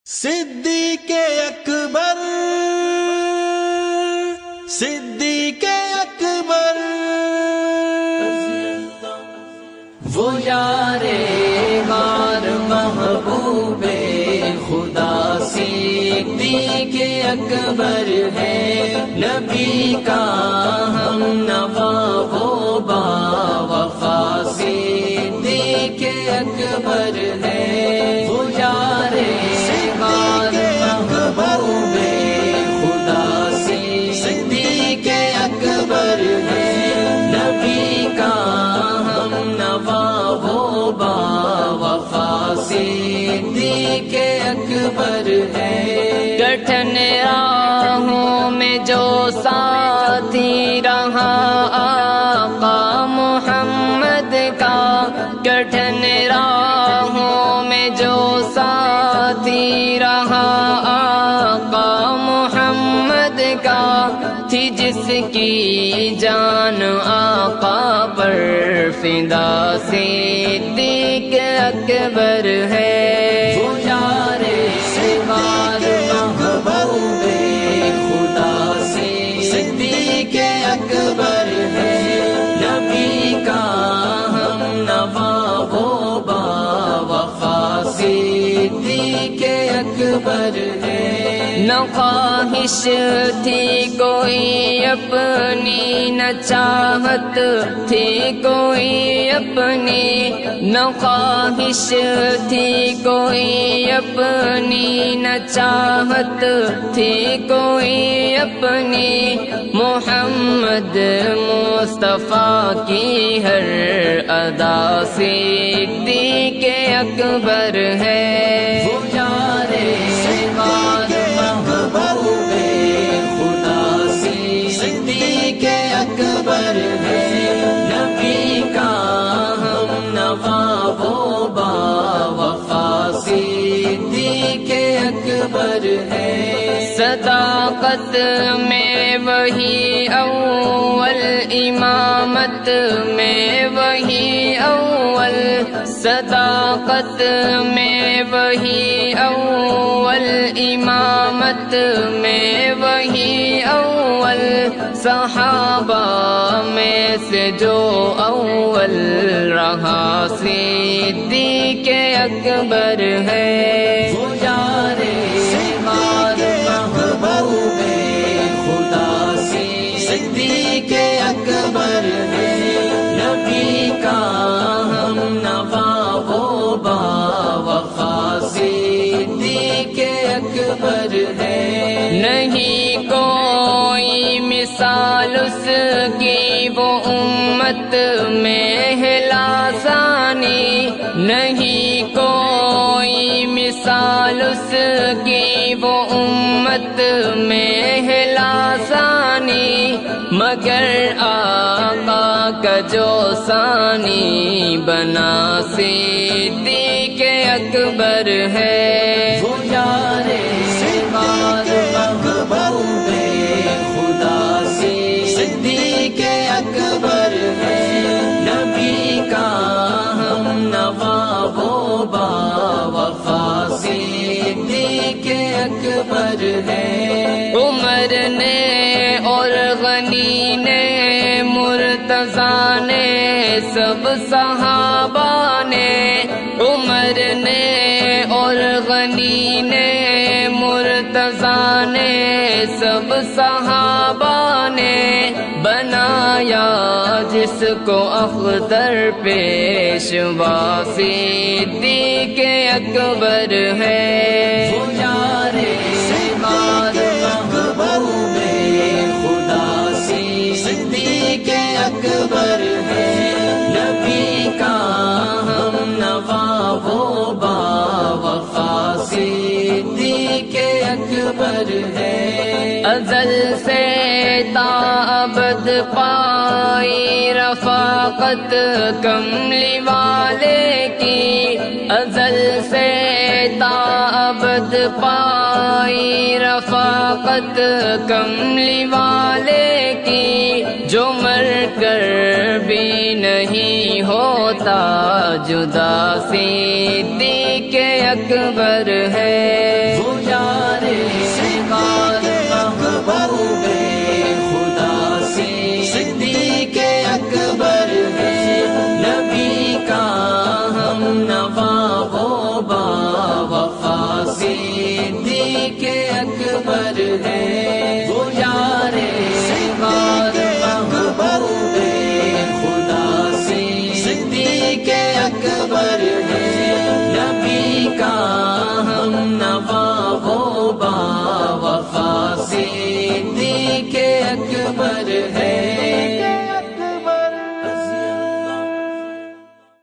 صدیق اکبر، صدیق اکبر، وہ یار غار محبوب خدا صدیق اکبر ہے، نبی کا ہم نوا وہ با وفا صدیق اکبر ہے، وہ یار غار محبوب خدا صدیق اکبر ہے، نبی کا ہم نوا وہ با وفا صدیق اکبر ہے۔ کٹھن راہوں میں جو ساتھی رہا آقا محمد کا، کٹھن راہوں میں جو ساتھی رہا آقا محمد کا، تھی جس کی جان آقا پر فدا صدیق اکبر ہے، وہ یار غار محبوب خدا صدیق اکبر ہے، نبی کا ہم نوا وہ با وفا صدیق اکبر ہے۔ نہ خواہش تھی کوئی اپنی، نہ چاہت تھی کوئی اپنی، نہ خواہش تھی کوئی اپنی، نہ چاہت تھی کوئی اپنی، محمد مصطفیٰ کی ہر ادا صدیق اکبر ہے، وہ یار غار محبوب خدا صدیق اکبر ہے، نبی کا ہم نوا وہ با وفا صدیق اکبر ہے۔ صداقت میں وہی اول، امامت میں وہی اول، صداقت میں وہی اول، امامت میں وہی اول، صحابہ میں سے جو اول رہا صدیق اکبر ہے، وہ یار غار محبوب خدا صدیق اکبر ہے، نبی کا ہم نوا وہ با وفا صدیق اکبر ہے۔ نہیں کوئی مثال اس کی وہ امت میں ہے لازانی، نہیں کوئی مثال اس کی وہ امت میں ہے لازانی، مگر آقا کا جو ثانی بنا صدیق اکبر ہے، وہ یار غار محبوب خدا صدیق اکبر ہے، نبی کا ہم نوا وہ با وفا صدیق اکبر ہے۔ عمر نے اور غنی نے، مرتضیٰ نے، سب صحابہ نے، عمر نے اور غنی نے، مرتضیٰ نے، سب صحابہ نے، بنایا جس کو اختر پیشوا صدیق اکبر ہے، وہ یار غار محبوب خدا صدیق اکبر ہے، نبی کا ہم نوا وہ با وفا صدیق اکبر ہے۔ ازل سے تا ابد پائی رفاقت کملی والے کی، ازل سے تا ابد پائی رفاقت کملی والے کی، جو مر کر بھی نہیں ہوتا جدا صدیق اکبر ہے۔